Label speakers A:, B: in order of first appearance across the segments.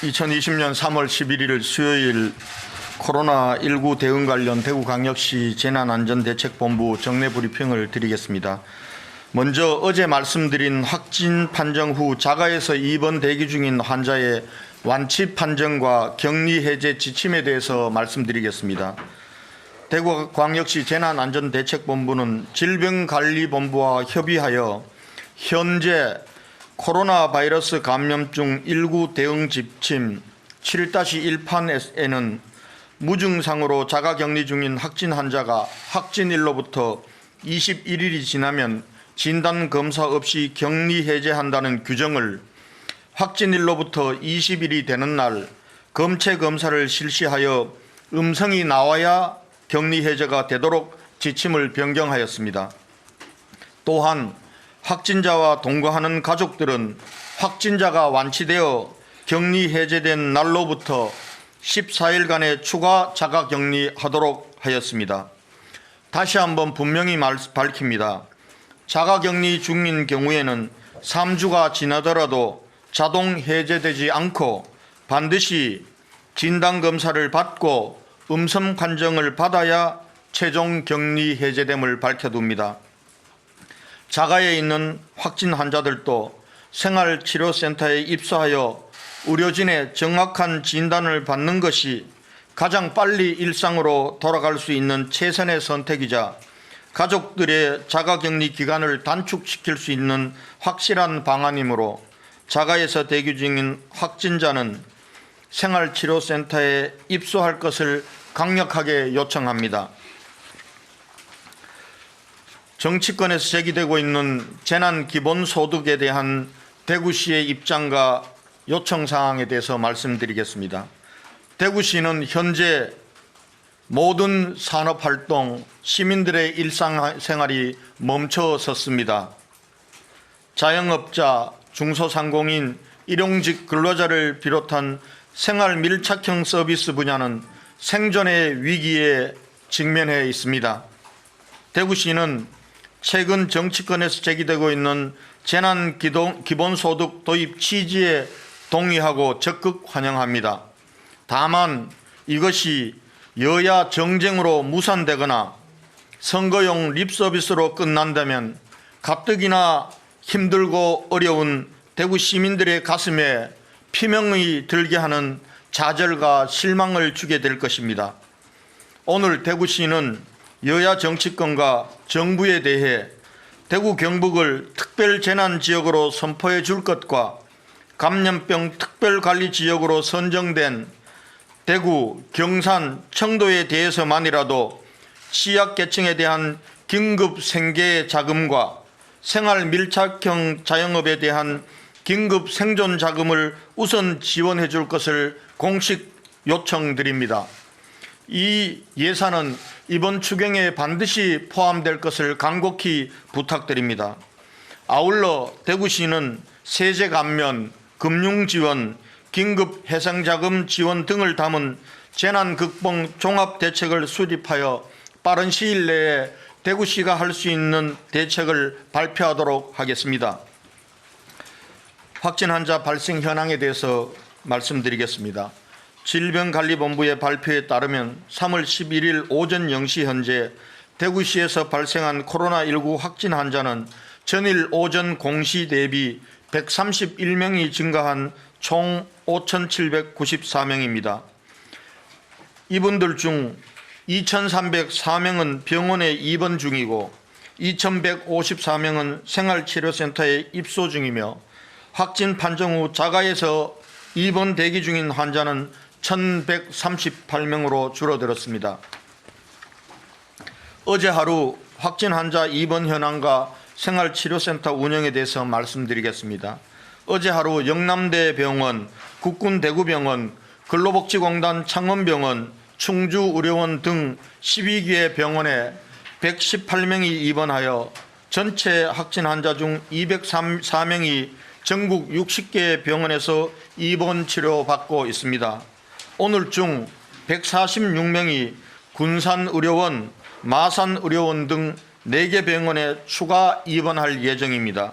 A: 2020년 3월 11일 수요일 코로나19 대응 관련 대구광역시 재난안전대책본부 정례 브리핑을 드리겠습니다. 먼저 어제 말씀드린 확진 판정 후 자가에서 입원 대기 중인 환자의 완치 판정과 격리 해제 지침에 대해서 말씀드리겠습니다. 대구광역시 재난안전대책본부는 질병관리본부와 협의하여 현재 코로나 바이러스 감염증 19 대응 지침 7-1판에는 무증상으로 자가격리 중인 확진 환자가 확진일로부터 21일이 지나면 진단검사 없이 격리 해제한다는 규정을 확진일로부터 20일이 되는 날 검체 검사를 실시하여 음성이 나와야 격리 해제가 되도록 지침을 변경하였습니다. 또한 확진자와 동거하는 가족들은 확진자가 완치되어 격리 해제된 날로부터 14일간의 추가 자가격리하도록 하였습니다. 다시 한번 분명히 밝힙니다. 자가격리 중인 경우에는 3주가 지나더라도 자동 해제되지 않고 반드시 진단검사를 받고 음성 판정을 받아야 최종 격리 해제됨을 밝혀둡니다. 자가에 있는 확진 환자들도 생활치료센터에 입소하여 의료진의 정확한 진단을 받는 것이 가장 빨리 일상으로 돌아갈 수 있는 최선의 선택이자 가족들의 자가격리 기간을 단축시킬 수 있는 확실한 방안이므로 자가에서 대기 중인 확진자는 생활치료센터에 입소할 것을 강력하게 요청합니다. 정치권에서 제기되고 있는 재난기본소득에 대한 대구시의 입장과 요청사항에 대해서 말씀드리겠습니다. 대구시는 현재 모든 산업활동, 시민들의 일상생활이 멈춰섰습니다. 자영업자, 중소상공인, 일용직 근로자를 비롯한 생활밀착형 서비스 분야는 생존의 위기에 직면해 있습니다. 대구시는 최근 정치권에서 제기되고 있는 재난기본소득 도입 취지에 동의하고 적극 환영합니다. 다만 이것이 여야 정쟁으로 무산되거나 선거용 립서비스로 끝난다면 가뜩이나 힘들고 어려운 대구 시민들의 가슴에 피멍이 들게 하는 좌절과 실망을 주게 될 것입니다. 오늘 대구시는 여야 정치권과 정부에 대해 대구 경북을 특별재난지역으로 선포해 줄 것과 감염병 특별관리지역으로 선정된 대구, 경산, 청도에 대해서만이라도 취약계층에 대한 긴급 생계 자금과 생활밀착형 자영업에 대한 긴급 생존 자금을 우선 지원해 줄 것을 공식 요청드립니다. 이 예산은 이번 추경에 반드시 포함될 것을 간곡히 부탁드립니다. 아울러 대구시는 세제 감면, 금융 지원, 긴급 해상자금 지원 등을 담은 재난극복 종합대책을 수립하여 빠른 시일 내에 대구시가 할 수 있는 대책을 발표하도록 하겠습니다. 확진 환자 발생 현황에 대해서 말씀드리겠습니다. 질병관리본부의 발표에 따르면 3월 11일 오전 0시 현재 대구시에서 발생한 코로나19 확진 환자는 전일 오전 공시 대비 131명이 증가한 총 5,794명입니다. 이분들 중 2,304명은 병원에 입원 중이고 2,154명은 생활치료센터에 입소 중이며 확진 판정 후 자가에서 입원 대기 중인 환자는 1,138명으로 줄어들었습니다. 어제 하루 확진 환자 입원 현황과 생활치료센터 운영에 대해서 말씀드리겠습니다. 어제 하루 영남대병원, 국군대구병원, 근로복지공단 창원병원, 충주의료원 등 12개 병원에 118명이 입원하여 전체 확진 환자 중 204명이 전국 60개 병원에서 입원 치료받고 있습니다. 오늘 중 146명이 군산의료원, 마산의료원 등 4개 병원에 추가 입원할 예정입니다.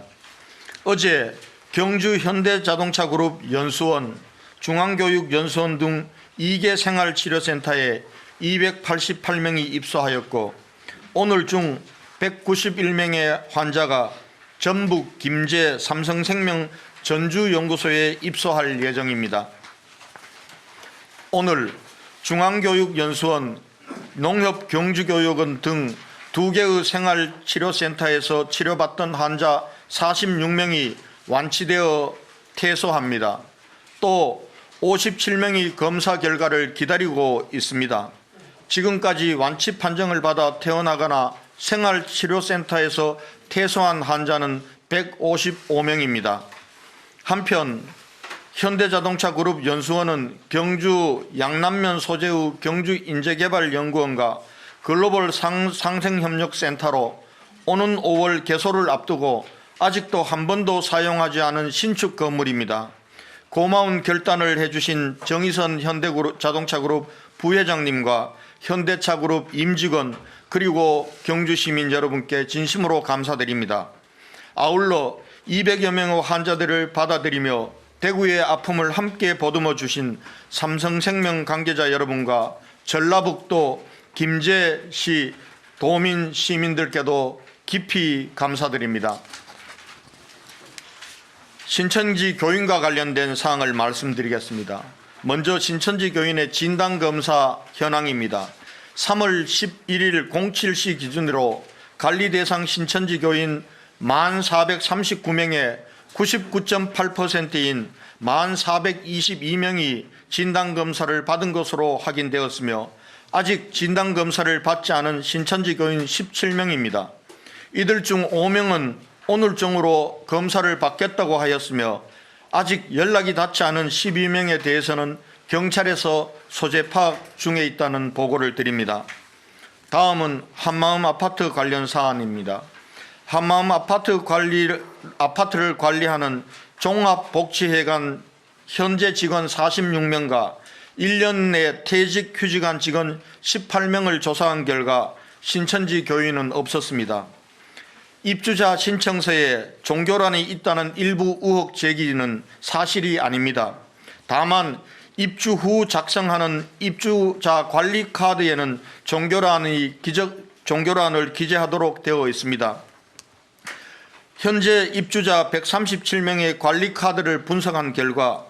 A: 어제 경주 현대자동차그룹 연수원, 중앙교육연수원 등 2개 생활치료센터에 288명이 입소하였고 오늘 중 191명의 환자가 전북 김제 삼성생명 전주연구소에 입소할 예정입니다. 오늘 중앙교육연수원, 농협경주교육원 등 2개의 생활치료센터에서 치료받던 환자 46명이 완치되어 퇴소합니다. 또 57명이 검사 결과를 기다리고 있습니다. 지금까지 완치 판정을 받아 퇴원하거나 생활치료센터에서 퇴소한 환자는 155명입니다. 한편 현대자동차그룹 연수원은 경주 양남면 소재의 경주인재개발연구원과 글로벌 상생협력센터로 오는 5월 개소를 앞두고 아직도 한 번도 사용하지 않은 신축 건물입니다. 고마운 결단을 해주신 정의선 현대자동차그룹 부회장님과 현대차그룹 임직원 그리고 경주시민 여러분께 진심으로 감사드립니다. 아울러 200여 명의 환자들을 받아들이며 대구의 아픔을 함께 보듬어 주신 삼성생명 관계자 여러분과 전라북도 김제시 도민 시민들께도 깊이 감사드립니다. 신천지 교인과 관련된 사항을 말씀드리겠습니다. 먼저 신천지 교인의 진단검사 현황입니다. 3월 11일 07시 기준으로 관리 대상 신천지 교인 1439명의 99.8%인 1422명이 진단검사를 받은 것으로 확인되었으며 아직 진단검사를 받지 않은 신천지 교인 17명입니다. 이들 중 5명은 오늘 중으로 검사를 받겠다고 하였으며 아직 연락이 닿지 않은 12명에 대해서는 경찰에서 소재 파악 중에 있다는 보고를 드립니다. 다음은 한마음 아파트 관련 사안입니다. 한마음 아파트를 관리하는 종합복지회관 현재 직원 46명과 1년 내 퇴직 휴직한 직원 18명을 조사한 결과 신천지 교인은 없었습니다. 입주자 신청서에 종교란이 있다는 일부 의혹 제기는 사실이 아닙니다. 다만 입주 후 작성하는 입주자 관리 카드에는 종교란을 기재하도록 되어 있습니다. 현재 입주자 137명의 관리 카드를 분석한 결과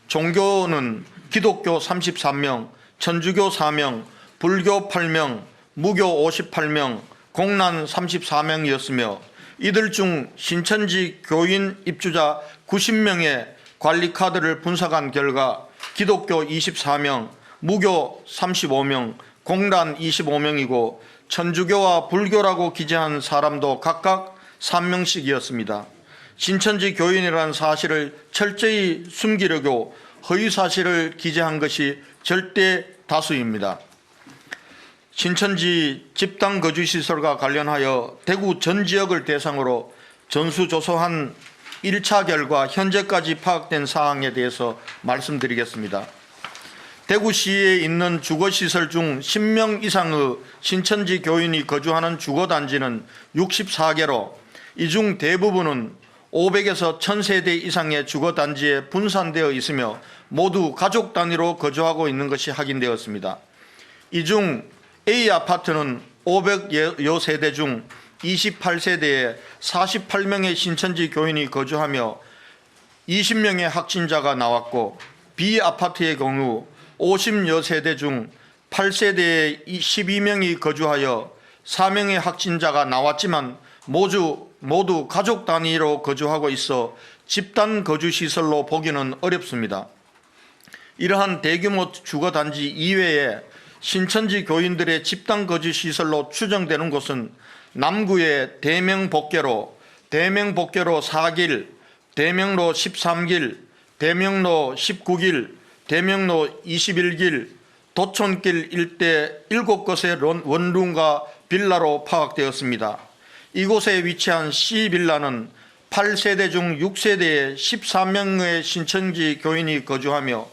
A: 종교는 기독교 33명, 천주교 4명, 불교 8명, 무교 58명, 공란 34명이었으며 이들 중 신천지 교인 입주자 90명의 관리 카드를 분석한 결과 기독교 24명, 무교 35명, 공란 25명이고 천주교와 불교라고 기재한 사람도 각각 3명씩이었습니다. 신천지 교인이라는 사실을 철저히 숨기려고 허위사실을 기재한 것이 절대 다수입니다. 신천지 집단거주시설과 관련하여 대구 전 지역을 대상으로 전수조사한 1차 결과 현재까지 파악된 사항에 대해서 말씀드리겠습니다. 대구시에 있는 주거시설 중 10명 이상의 신천지 교인이 거주하는 주거단지는 64개로 이 중 대부분은 500에서 1000세대 이상의 주거단지에 분산되어 있으며 모두 가족 단위로 거주하고 있는 것이 확인되었습니다. 이 중 A아파트는 500여 세대 중 28세대에 48명의 신천지 교인이 거주하며 20명의 확진자가 나왔고 B아파트의 경우 50여 세대 중 8세대에 12명이 거주하여 4명의 확진자가 나왔지만 모두 가족 단위로 거주하고 있어 집단 거주시설로 보기는 어렵습니다. 이러한 대규모 주거단지 이외에 신천지 교인들의 집단 거주시설로 추정되는 곳은 남구의 대명복개로, 대명복개로 4길, 대명로 13길, 대명로 19길, 대명로 21길, 도촌길 일대 7곳의 원룸과 빌라로 파악되었습니다. 이곳에 위치한 C빌라는 8세대 중 6세대에 13명의 신천지 교인이 거주하며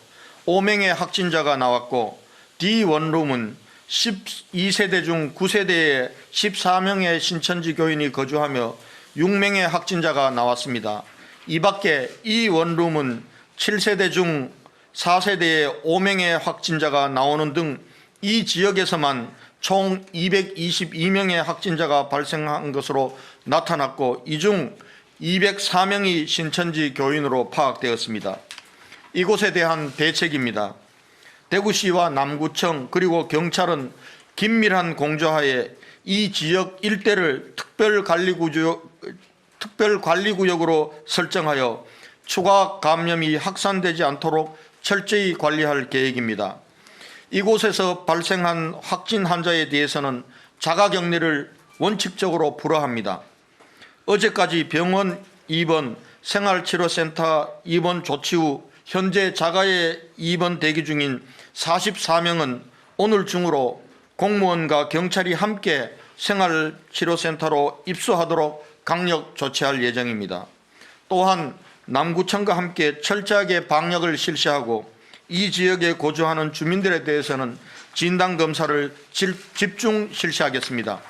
A: 5명의 확진자가 나왔고 D1룸은 12세대 중 9세대에 14명의 신천지 교인이 거주하며 6명의 확진자가 나왔습니다. 이 밖에 E1룸은 7세대 중 4세대에 5명의 확진자가 나오는 등 이 지역에서만 총 222명의 확진자가 발생한 것으로 나타났고, 이 중 204명이 신천지 교인으로 파악되었습니다. 이곳에 대한 대책입니다. 대구시와 남구청 그리고 경찰은 긴밀한 공조하에 이 지역 일대를 특별관리구역으로 설정하여 추가 감염이 확산되지 않도록 철저히 관리할 계획입니다. 이곳에서 발생한 확진 환자에 대해서는 자가격리를 원칙적으로 불허합니다. 어제까지 병원 입원, 생활치료센터 입원 조치 후 현재 자가에 입원 대기 중인 44명은 오늘 중으로 공무원과 경찰이 함께 생활치료센터로 입소하도록 강력 조치할 예정입니다. 또한 남구청과 함께 철저하게 방역을 실시하고 이 지역에 거주하는 주민들에 대해서는 진단검사를 집중 실시하겠습니다.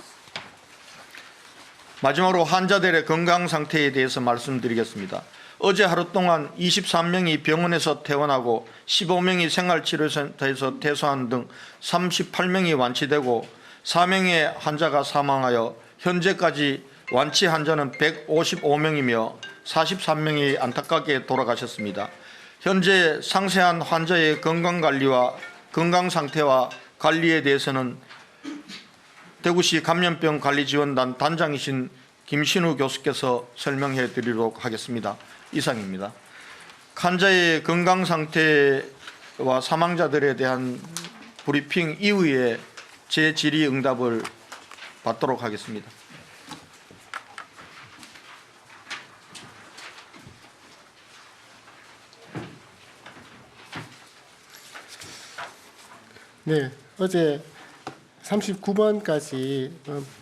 A: 마지막으로 환자들의 건강 상태에 대해서 말씀드리겠습니다. 어제 하루 동안 23명이 병원에서 퇴원하고 15명이 생활치료센터에서 퇴소한 등 38명이 완치되고 4명의 환자가 사망하여 현재까지 완치 환자는 155명이며 43명이 안타깝게 돌아가셨습니다. 현재 상세한 환자의 건강관리와 건강상태와 관리에 대해서는 대구시 감염병관리지원단 단장이신 김신우 교수께서 설명해 드리도록 하겠습니다. 이상입니다. 환자의 건강상태와 사망자들에 대한 브리핑 이후에 제 질의응답을 받도록 하겠습니다.
B: 네, 어제 39번까지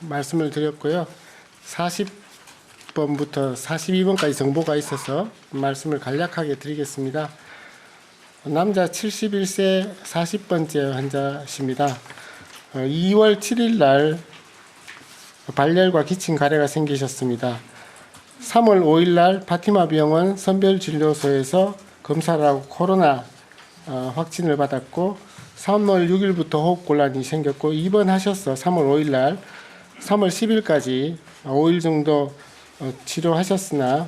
B: 말씀을 드렸고요. 40번부터 42번까지 정보가 있어서 말씀을 간략하게 드리겠습니다. 남자 71세 40번째 환자십니다. 2월 7일 날 발열과 기침 가래가 생기셨습니다. 3월 5일 날 파티마 병원 선별진료소에서 검사를 하고 코로나 확진을 받았고 3월 6일부터 호흡곤란이 생겼고 입원하셔서 3월 5일 날 3월 10일까지 5일 정도 치료하셨으나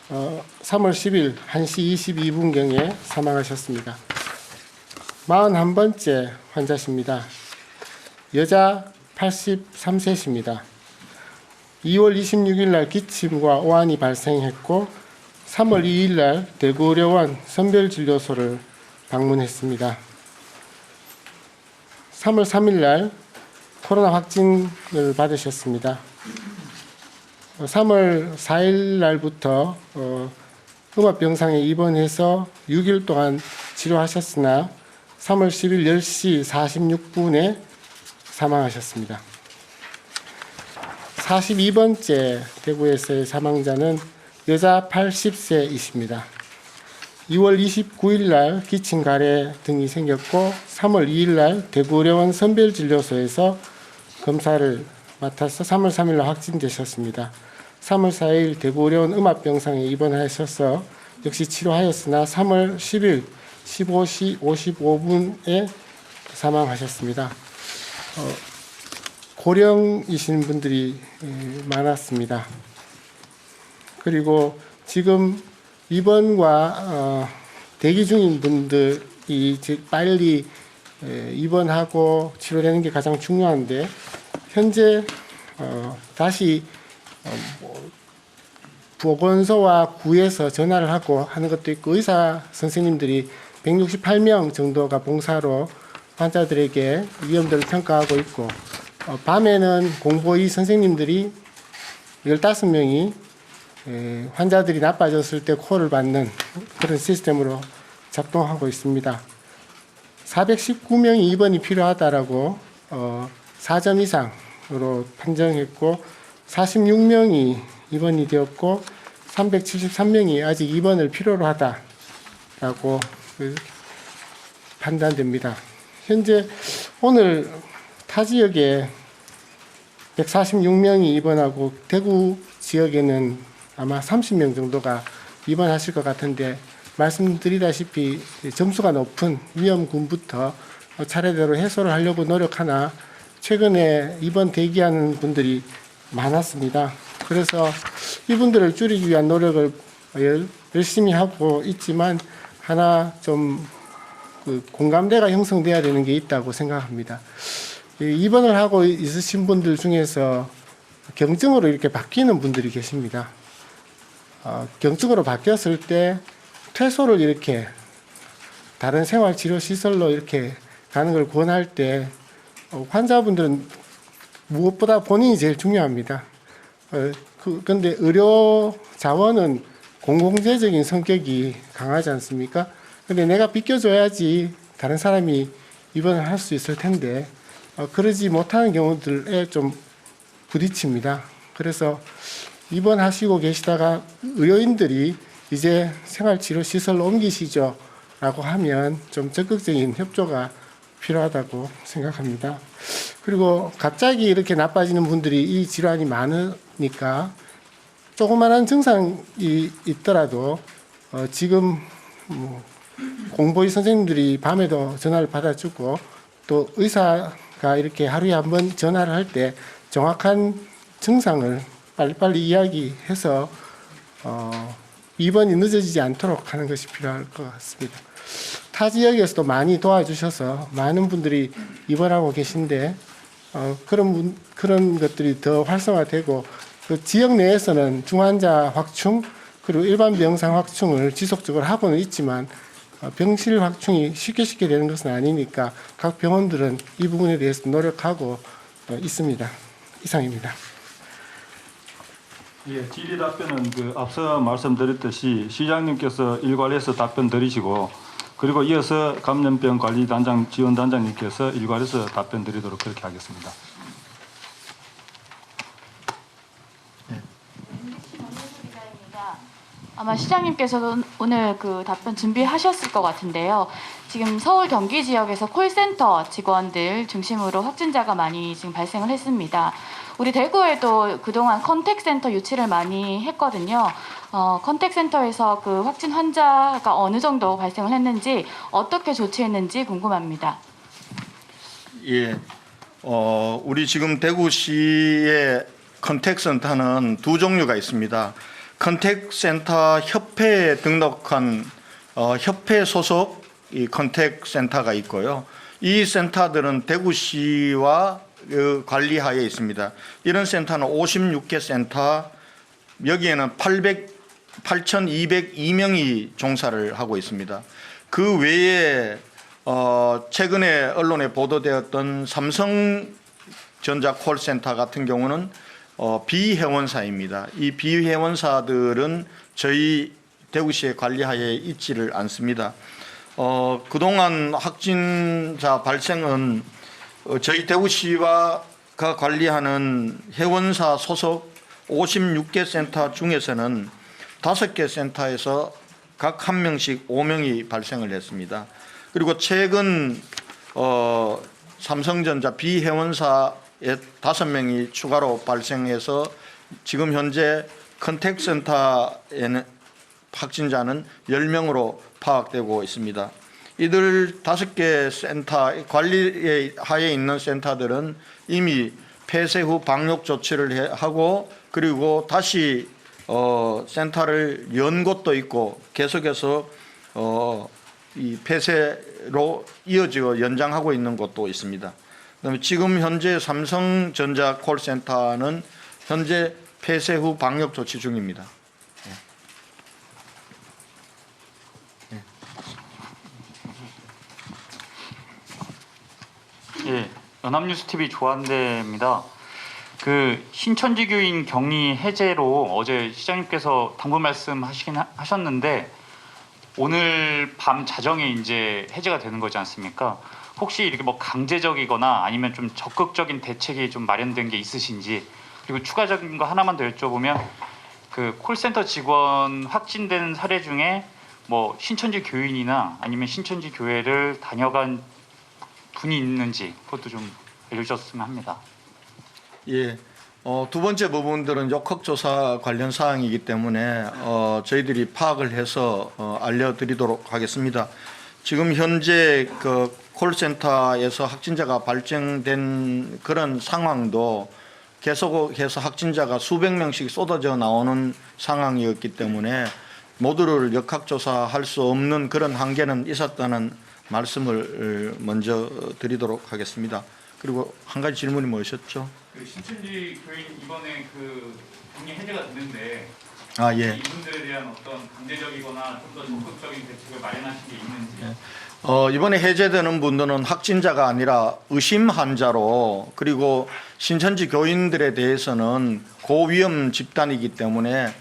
B: 3월 10일 1시 22분경에 사망하셨습니다. 41번째 환자십니다. 여자 83세십니다. 2월 26일 날 기침과 오한이 발생했고 3월 2일 날 대구의료원 선별진료소를 방문했습니다. 3월 3일 날 코로나 확진을 받으셨습니다. 3월 4일 날부터 음압병상에 입원해서 6일 동안 치료하셨으나 3월 10일 10시 46분에 사망하셨습니다. 42번째 대구에서의 사망자는 여자 80세이십니다. 2월 29일 날 기침 가래 등이 생겼고 3월 2일 날 대구의료원 선별진료소에서 검사를 맡아서 3월 3일 날 확진되셨습니다. 3월 4일 대구의료원 음압병상에 입원하셔서 역시 치료하였으나 3월 10일 15시 55분에 사망하셨습니다. 고령이신 분들이 많았습니다. 그리고 지금 입원과 대기 중인 분들이 빨리 입원하고 치료되는 게 가장 중요한데 현재 다시 보건소와 구에서 전화를 하고 하는 것도 있고 의사 선생님들이 168명 정도가 봉사로 환자들에게 위험도를 평가하고 있고 밤에는 공보의 선생님들이 15명이 환자들이 나빠졌을 때 콜을 받는 그런 시스템으로 작동하고 있습니다. 419명이 입원이 필요하다라고 4점 이상으로 판정했고 46명이 입원이 되었고 373명이 아직 입원을 필요로 하다라고 판단됩니다. 현재 오늘 타 지역에 146명이 입원하고 대구 지역에는 아마 30명 정도가 입원하실 것 같은데 말씀드리다시피 점수가 높은 위험군부터 차례대로 해소를 하려고 노력하나 최근에 입원 대기하는 분들이 많았습니다. 그래서 이분들을 줄이기 위한 노력을 열심히 하고 있지만 하나 좀 공감대가 형성돼야 되는 게 있다고 생각합니다. 입원을 하고 있으신 분들 중에서 경증으로 이렇게 바뀌는 분들이 계십니다. 경증으로 바뀌었을 때 퇴소를 이렇게 다른 생활치료시설로 이렇게 가는 걸 권할 때 환자분들은 무엇보다 본인이 제일 중요합니다. 그런데 의료 자원은 공공재적인 성격이 강하지 않습니까? 근데 내가 비껴줘야지 다른 사람이 입원을 할 수 있을 텐데 그러지 못하는 경우들에 좀 부딪힙니다. 그래서 입원하시고 계시다가 의료인들이 이제 생활치료시설로 옮기시죠 라고 하면 좀 적극적인 협조가 필요하다고 생각합니다. 그리고 갑자기 이렇게 나빠지는 분들이 이 질환이 많으니까 조그마한 증상이 있더라도 지금 공보의 선생님들이 밤에도 전화를 받아주고 또 의사가 이렇게 하루에 한 번 전화를 할 때 정확한 증상을 빨리빨리 이야기해서 입원이 늦어지지 않도록 하는 것이 필요할 것 같습니다. 타 지역에서도 많이 도와주셔서 많은 분들이 입원하고 계신데 그런 것들이 더 활성화되고 그 지역 내에서는 중환자 확충 그리고 일반 병상 확충을 지속적으로 하고는 있지만 병실 확충이 쉽게 되는 것은 아니니까 각 병원들은 이 부분에 대해서 노력하고 있습니다. 이상입니다.
C: 예, 질의 답변은 앞서 말씀드렸듯이 시장님께서 일괄해서 답변 드리시고 그리고 이어서 감염병관리단장 지원단장님께서 일괄해서 답변 드리도록 그렇게 하겠습니다.
D: 아마 시장님께서도 오늘 그 답변 준비하셨을 것 같은데요. 지금 서울 경기 지역에서 콜센터 직원들 중심으로 확진자가 많이 지금 발생을 했습니다. 우리 대구에도 그동안 컨택센터 유치를 많이 했거든요. 컨택센터에서 그 확진 환자가 어느 정도 발생을 했는지 어떻게 조치했는지 궁금합니다.
A: 예, 우리 지금 대구시의 컨택센터는 두 종류가 있습니다. 컨택센터 협회에 등록한 협회 소속 이 컨택센터가 있고요. 이 센터들은 대구시와 관리하에 있습니다. 이런 센터는 56개 센터, 여기에는 8,202명이 종사를 하고 있습니다. 그 외에 최근에 언론에 보도되었던 삼성전자 콜센터 같은 경우는 비회원사입니다. 이 비회원사들은 저희 대구시의 관리하에 있지를 않습니다. 그동안 확진자 발생은 저희 대구시가 관리하는 회원사 소속 56개 센터 중에서는 5개 센터에서 각 1명씩 5명이 발생을 했습니다. 그리고 최근 삼성전자 비회원사에 5명이 추가로 발생해서 지금 현재 컨택센터에는 확진자는 10명으로 파악되고 있습니다. 이들 5개 센터 관리 하에 있는 센터들은 이미 폐쇄 후 방역 조치를 하고 그리고 다시 센터를 연 곳도 있고 계속해서 이 폐쇄로 이어지고 연장하고 있는 곳도 있습니다. 그다음에 지금 현재 삼성전자 콜센터는 현재 폐쇄 후 방역 조치 중입니다.
E: 예, 연합뉴스TV 조한대입니다. 그 신천지 교인 격리 해제로 어제 시장님께서 당부 하셨는데 오늘 밤 자정에 이제 해제가 되는 거지 않습니까? 혹시 이렇게 뭐 강제적이거나 아니면 좀 적극적인 대책이 좀 마련된 게 있으신지, 그리고 추가적인 거 하나만 더 여쭤보면 그 콜센터 직원 확진된 사례 중에 뭐 신천지 교인이나 아니면 신천지 교회를 다녀간 분이 있는지 그것도 좀 알려주셨으면 합니다.
A: 예, 두 번째 부분들은 역학조사 관련 사항이기 때문에 저희들이 파악을 해서 알려드리도록 하겠습니다. 지금 현재 그 콜센터에서 확진자가 발생된 그런 상황도 계속해서 확진자가 수백 명씩 쏟아져 나오는 상황이었기 때문에 모두를 역학조사할 수 없는 그런 한계는 있었다는 말씀을 먼저 드리도록 하겠습니다. 그리고 한 가지 질문이 뭐였죠?
E: 그 신천지 교인 이번에 그 격리 해제가 됐는데
A: 예.
E: 이분들에 대한 어떤 강제적이거나 좀 더 적극적인 대책을 마련하신 게 있는지.
A: 이번에 해제되는 분들은 확진자가 아니라 의심 환자로, 그리고 신천지 교인들에 대해서는 고위험 집단이기 때문에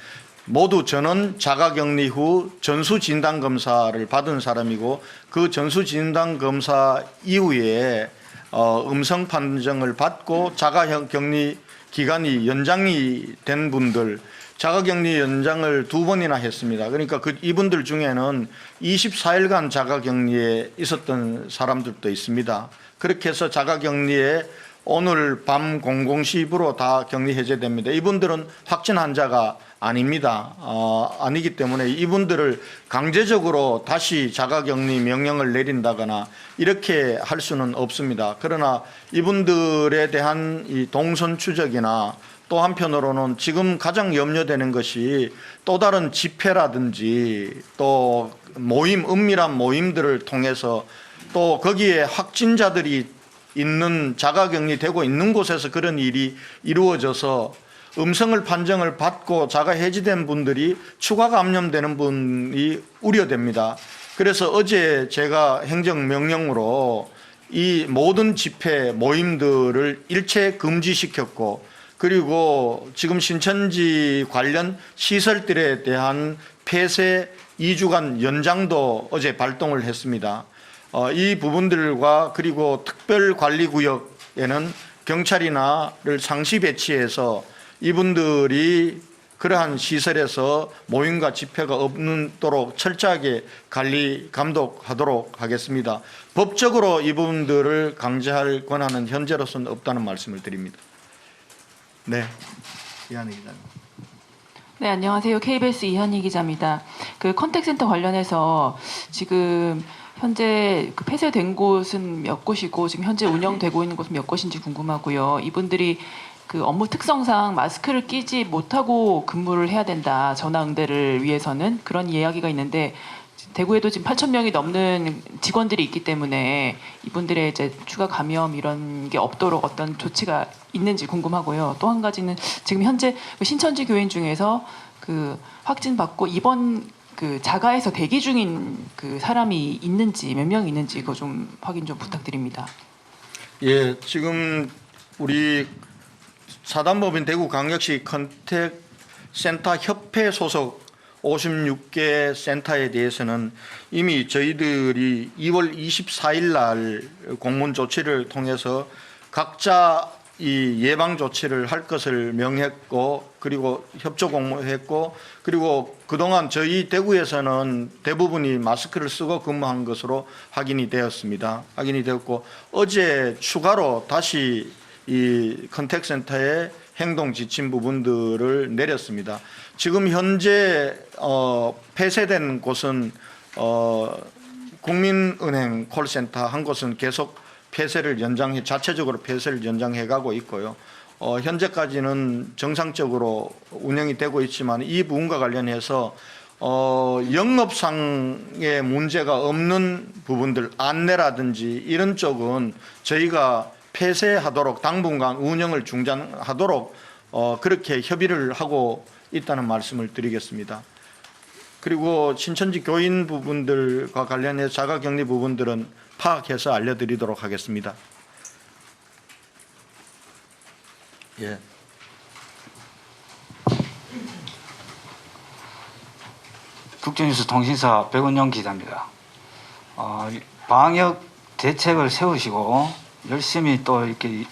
A: 모두 전원 자가격리 후 전수진단검사를 받은 사람이고, 그 전수진단검사 이후에 음성 판정을 받고 자가격리 기간이 연장이 된 분들, 자가격리 연장을 2번이나 했습니다. 그러니까 이분들 중에는 24일간 자가격리에 있었던 사람들도 있습니다. 그렇게 해서 자가격리에 오늘 밤 00시부로 다 격리 해제됩니다. 이분들은 확진 환자가 아닙니다. 아니기 때문에 이분들을 강제적으로 다시 자가격리 명령을 내린다거나 이렇게 할 수는 없습니다. 그러나 이분들에 대한 이 동선 추적이나 또 한편으로는 지금 가장 염려되는 것이 또 다른 집회라든지 또 모임, 은밀한 모임들을 통해서 또 거기에 확진자들이 있는 자가격리되고 있는 곳에서 그런 일이 이루어져서 음성을 판정을 받고 자가 해지된 분들이 추가 감염되는 분이 우려됩니다. 그래서 어제 제가 행정명령으로 이 모든 집회 모임들을 일체 금지시켰고, 그리고 지금 신천지 관련 시설들에 대한 폐쇄 2주간 연장도 어제 발동을 했습니다. 이 부분들과 그리고 특별관리구역에는 경찰이나를 상시 배치해서 이분들이 그러한 시설에서 모임과 집회가 없도록 철저하게 관리, 감독하도록 하겠습니다. 법적으로 이분들을 강제할 권한은 현재로서는 없다는 말씀을 드립니다. 네, 이한희 기자님.
F: 네, 안녕하세요. KBS 이한희 기자입니다. 그 컨택센터 관련해서 지금 현재 그 폐쇄된 곳은 몇 곳이고 지금 현재 운영되고 있는 곳은 몇 곳인지 궁금하고요. 이분들이 그 업무 특성상 마스크를 끼지 못하고 근무를 해야 된다. 전화 응대를 위해서는 그런 이야기가 있는데 대구에도 지금 8,000명이 넘는 직원들이 있기 때문에 이분들의 이제 추가 감염 이런 게 없도록 어떤 조치가 있는지 궁금하고요. 또 한 가지는 지금 현재 그 신천지 교인 중에서 그 확진 받고 이번 그 자가에서 대기 중인 그 사람이 있는지 몇 명 있는지 그거 좀 확인 좀 부탁드립니다.
A: 예, 지금 우리 사단법인 대구광역시 컨택센터 협회 소속 56개 센터에 대해서는 이미 저희들이 2월 24일 날 공문 조치를 통해서 각자 이 예방 조치를 할 것을 명했고, 그리고 협조 공모했고, 그리고 그동안 저희 대구에서는 대부분이 마스크를 쓰고 근무한 것으로 확인이 되었습니다. 확인이 되었고, 어제 추가로 다시 이 컨택센터에 행동 지침 부분들을 내렸습니다. 지금 현재 폐쇄된 곳은 국민은행 콜센터 한 곳은 계속 폐쇄를 자체적으로 폐쇄를 연장해 가고 있고요. 현재까지는 정상적으로 운영이 되고 있지만 이 부분과 관련해서 영업상의 문제가 없는 부분들, 안내라든지 이런 쪽은 저희가 폐쇄하도록 당분간 운영을 중단하도록 그렇게 협의를 하고 있다는 말씀을 드리겠습니다. 그리고 신천지 교인 부분들과 관련해서 자가격리 부분들은 파악해서 알려드리도록 하겠습니다. 예.
G: 국제뉴스 통신사 백은영 기자입니다. 방역 대책을 세우시고 열심히 또 이렇게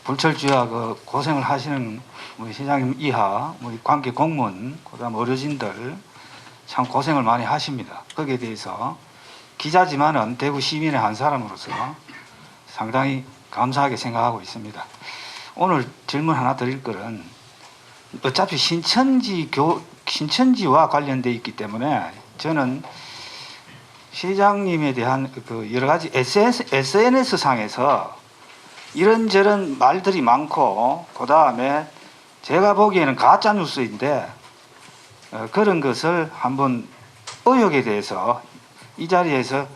G: 불철주야 그 고생을 하시는 우리 시장님 이하 우리 관계 공무원 그다음 어르신들 참 고생을 많이 하십니다. 거기에 대해서 기자지만은 대구 시민의 한 사람으로서 상당히 감사하게 생각하고 있습니다. 오늘 질문 하나 드릴 거는 어차피 신천지와 관련돼 있기 때문에 저는 시장님에 대한 그 여러 가지 SNS 상에서 이런저런 말들이 많고 그 다음에 제가 보기에는 가짜 뉴스인데 그런 것을 한번 의혹에 대해서 이 자리에서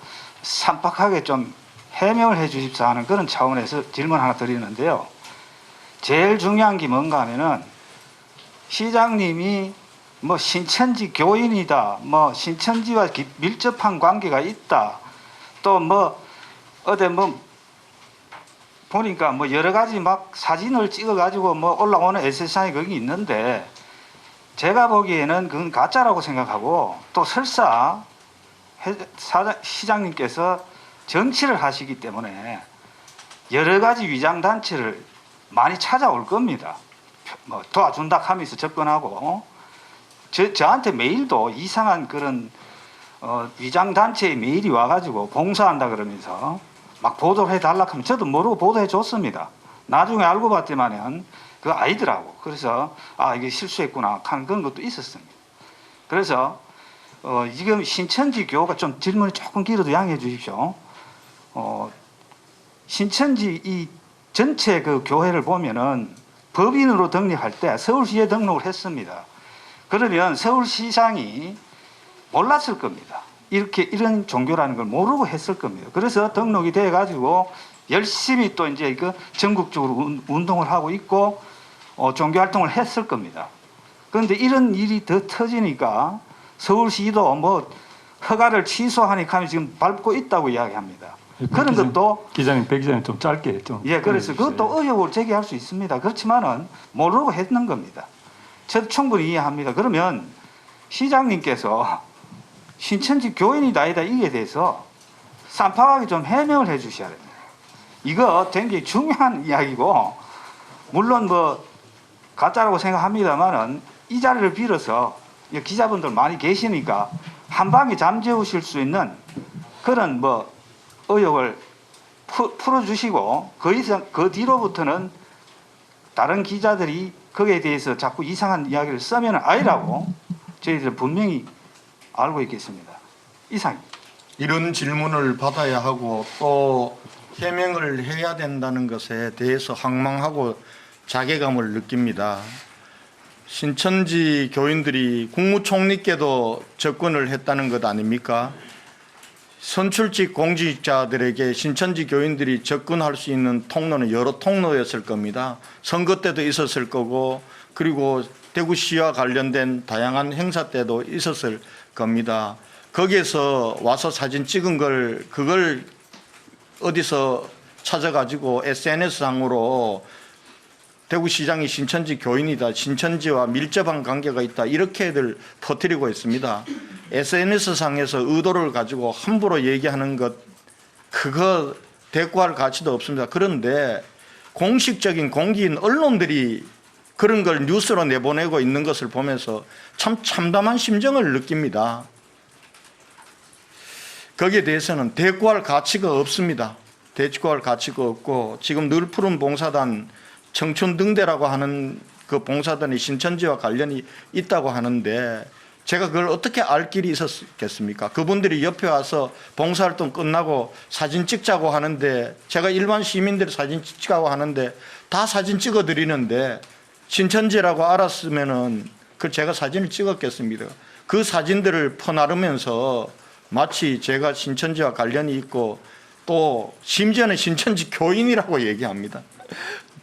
G: 산박하게 좀 해명을 해 주십사 하는 그런 차원에서 질문 하나 드리는데요. 제일 중요한 게 뭔가 하면은 시장님이 뭐 신천지 교인이다, 뭐 신천지와 밀접한 관계가 있다, 또 뭐 어디 뭐 보니까 뭐 여러 가지 막 사진을 찍어가지고 뭐 올라오는 SNS상에 거기 있는데 제가 보기에는 그건 가짜라고 생각하고 또 설사 시장님께서 정치를 하시기 때문에 여러 가지 위장단체를 많이 찾아올 겁니다. 뭐 도와준다 하면서 접근하고 저한테 메일도 이상한 그런 위장단체의 메일이 와가지고 봉사한다 그러면서 막 보도를 해달라 하면 저도 모르고 보도해 줬습니다. 나중에 알고 봤더니만 그거 아니더라고. 그래서 아 이게 실수했구나 하는 그런 것도 있었습니다. 그래서 지금 신천지 교가 좀 질문이 조금 길어도 양해해 주십시오. 신천지 이 전체 그 교회를 보면은 법인으로 등록할 때 서울시에 등록을 했습니다. 그러면 서울시장이 몰랐을 겁니다. 이런 종교라는 걸 모르고 했을 겁니다. 그래서 등록이 돼 가지고 열심히 또 이제 그 전국적으로 운동을 하고 있고 종교 활동을 했을 겁니다. 그런데 이런 일이 더 터지니까 서울시도 뭐 허가를 취소하니까 하면 지금 밟고 있다고 이야기합니다. 그런 것도
C: 기자님, 백 기자님 좀 짧게 좀.
G: 예, 그래서 그것도 의혹을 제기할 수 있습니다. 그렇지만은 모르고 했는 겁니다. 저도 충분히 이해합니다. 그러면 시장님께서 신천지 교인이다 아니다 이에 대해서 쌈박하게 좀 해명을 해 주셔야 됩니다. 이거 굉장히 중요한 이야기고 물론 뭐 가짜라고 생각합니다만은 이 자리를 빌어서 기자분들 많이 계시니까 한 방에 잠재우실 수 있는 그런 뭐 의혹을 풀어주시고 그 뒤로부터는 다른 기자들이 거기에 대해서 자꾸 이상한 이야기를 쓰면 아니라고 저희들은 분명히 알고 있겠습니다. 이상입니다.
A: 이런 질문을 받아야 하고 또 해명을 해야 된다는 것에 대해서 황망하고 자괴감을 느낍니다. 신천지 교인들이 국무총리께도 접근을 했다는 것 아닙니까? 선출직 공직자들에게 신천지 교인들이 접근할 수 있는 통로는 여러 통로였을 겁니다. 선거 때도 있었을 거고 그리고 대구시와 관련된 다양한 행사 때도 있었을 겁니다. 거기에서 와서 사진 찍은 그걸 어디서 찾아가지고 SNS상으로 대구시장이 신천지 교인이다, 신천지와 밀접한 관계가 있다 이렇게들 퍼뜨리고 있습니다. SNS상에서 의도를 가지고 함부로 얘기하는 것 그거 대꾸할 가치도 없습니다. 그런데 공식적인 공기인 언론들이 그런 걸 뉴스로 내보내고 있는 것을 보면서 참 참담한 심정을 느낍니다. 거기에 대해서는 대꾸할 가치가 없습니다. 대꾸할 가치가 없고 지금 늘 푸른 봉사단 청춘등대라고 하는 그 봉사단이 신천지와 관련이 있다고 하는데 제가 그걸 어떻게 알 길이 있었겠습니까? 그분들이 옆에 와서 봉사활동 끝나고 사진 찍자고 하는데 제가 일반 시민들이 사진 찍자고 하는데 다 사진 찍어드리는데 신천지라고 알았으면은 그 제가 사진을 찍었겠습니다. 그 사진들을 퍼나르면서 마치 제가 신천지와 관련이 있고 또 심지어는 신천지 교인이라고 얘기합니다.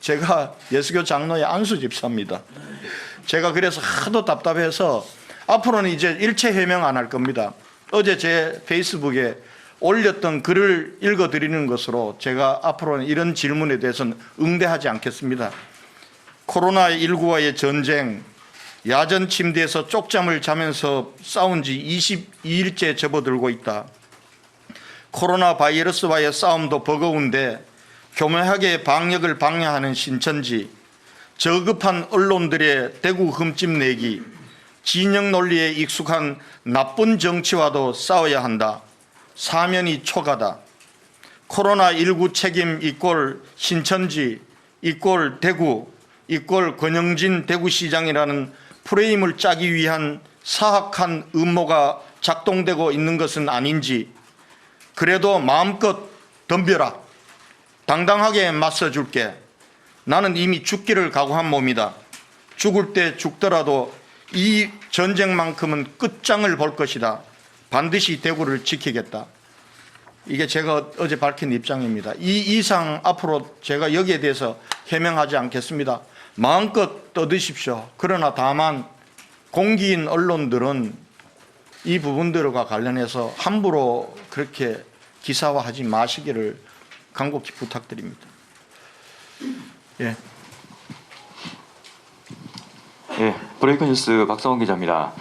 A: 제가 예수교 장로의 안수 집사입니다. 제가 그래서 하도 답답해서 앞으로는 이제 일체 해명 안 할 겁니다. 어제 제 페이스북에 올렸던 글을 읽어드리는 것으로 제가 앞으로는 이런 질문에 대해서는 응대하지 않겠습니다. 코로나19와의 전쟁, 야전 침대에서 쪽잠을 자면서 싸운 지 22일째 접어들고 있다. 코로나 바이러스와의 싸움도 버거운데 교묘하게 방역을 방해하는 신천지, 저급한 언론들의 대구 흠집 내기, 진영 논리에 익숙한 나쁜 정치와도 싸워야 한다. 사면이 초가다. 코로나19 책임 이꼴 신천지, 이꼴 대구, 이꼴 권영진 대구시장이라는 프레임을 짜기 위한 사악한 음모가 작동되고 있는 것은 아닌지, 그래도 마음껏 덤벼라. 당당하게 맞서줄게. 나는 이미 죽기를 각오한 몸이다. 죽을 때 죽더라도 이 전쟁만큼은 끝장을 볼 것이다. 반드시 대구를 지키겠다. 이게 제가 어제 밝힌 입장입니다. 이 이상 앞으로 제가 여기에 대해서 해명하지 않겠습니다. 마음껏 떠드십시오. 그러나 다만 공기인 언론들은 이 부분들과 관련해서 함부로 그렇게 기사화하지 마시기를 간곡히 부탁드립니다. 예.
H: 예, 브레이크 뉴스 박성훈 기자입니다.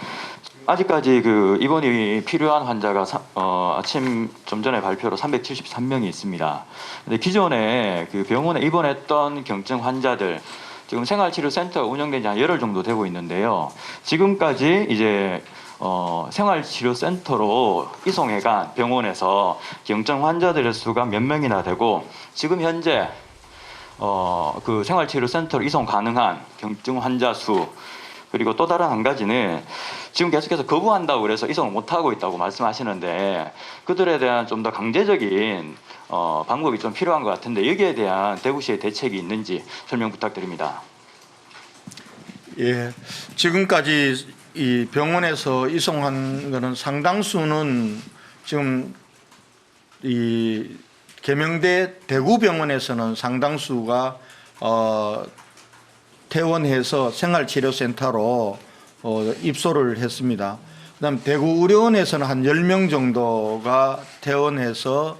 H: 아직까지 그 입원이 필요한 환자가 아침 좀 전에 발표로 373명이 있습니다. 근데 기존에 그 병원에 입원했던 경증 환자들 지금 생활치료센터가 운영된 지 한 열흘 정도 되고 있는데요. 지금까지 이제 생활치료센터로 이송해간 병원에서 경증 환자들의 수가 몇 명이나 되고 지금 현재 그 생활치료센터로 이송 가능한 경증 환자 수, 그리고 또 다른 한 가지는 지금 계속해서 거부한다고 그래서 이송을 못하고 있다고 말씀하시는데 그들에 대한 좀 더 강제적인 방법이 좀 필요한 것 같은데 여기에 대한 대구시의 대책이 있는지 설명 부탁드립니다.
A: 예, 지금까지 이 병원에서 이송한 것은 상당수는 지금 이 계명대 대구병원에서는 상당수가 퇴원해서 생활치료센터로 입소를 했습니다. 그다음 대구의료원에서는 한 10명 정도가 퇴원해서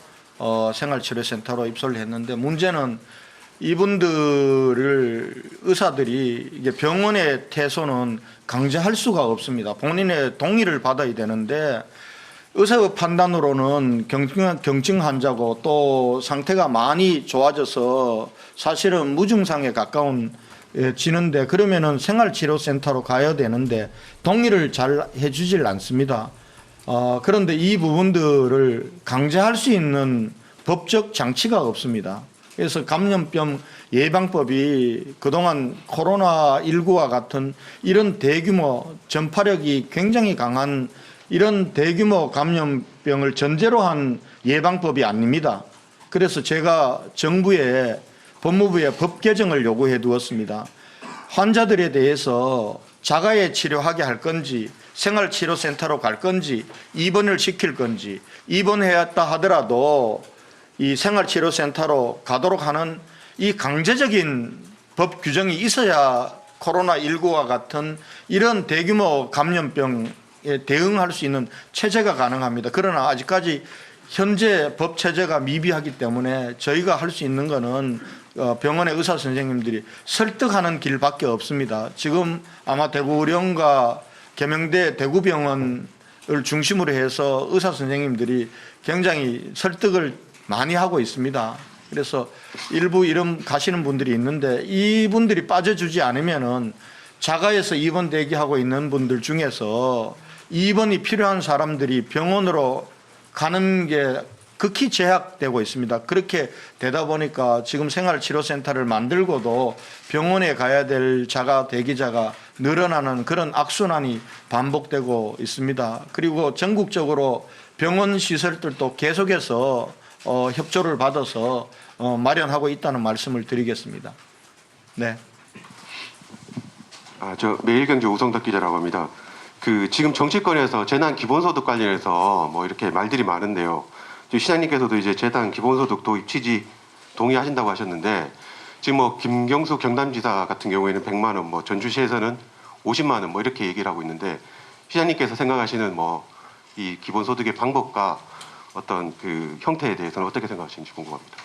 A: 생활치료센터로 입소를 했는데 문제는 이분들을 의사들이 이게 병원의 퇴소는 강제할 수가 없습니다. 본인의 동의를 받아야 되는데 의사의 판단으로는 경증 환자고 또 상태가 많이 좋아져서 사실은 무증상에 가까운 지는데 그러면은 생활치료센터로 가야 되는데 동의를 잘 해주질 않습니다. 그런데 이 부분들을 강제할 수 있는 법적 장치가 없습니다. 그래서 감염병 예방법이 그동안 코로나19와 같은 이런 대규모 전파력이 굉장히 강한 이런 대규모 감염병을 전제로 한 예방법이 아닙니다. 그래서 제가 정부에 법무부에 법 개정을 요구해 두었습니다. 환자들에 대해서 자가에 치료하게 할 건지 생활치료센터로 갈 건지 입원을 시킬 건지 입원했다 하더라도 이 생활치료센터로 가도록 하는 이 강제적인 법 규정이 있어야 코로나19와 같은 이런 대규모 감염병에 대응할 수 있는 체제가 가능합니다. 그러나 아직까지 현재 법 체제가 미비하기 때문에 저희가 할 수 있는 거는 병원의 의사 선생님들이 설득하는 길밖에 없습니다. 지금 아마 대구의료원과 계명대 대구병원을 중심으로 해서 의사 선생님들이 굉장히 설득을 많이 하고 있습니다. 그래서 일부 이런 가시는 분들이 있는데 이분들이 빠져주지 않으면은 자가에서 입원 대기하고 있는 분들 중에서 입원이 필요한 사람들이 병원으로 가는 게 극히 제약되고 있습니다. 그렇게 되다 보니까 지금 생활치료센터를 만들고도 병원에 가야 될 자가 대기자가 늘어나는 그런 악순환이 반복되고 있습니다. 그리고 전국적으로 병원 시설들도 계속해서 협조를 받아서 마련하고 있다는 말씀을 드리겠습니다. 네.
I: 저 매일경제 우성덕 기자라고 합니다. 지금 정치권에서 재난 기본소득 관련해서 뭐 이렇게 말들이 많은데요. 시장님께서도 이제 재단 기본소득 도입 취지 동의하신다고 하셨는데 지금 뭐 김경수 경남지사 같은 경우에는 100만 원, 뭐 전주시에서는 50만 원 뭐 이렇게 얘기를 하고 있는데 시장님께서 생각하시는 뭐 이 기본소득의 방법과 어떤 그 형태에 대해서는 어떻게 생각하시는지 궁금합니다.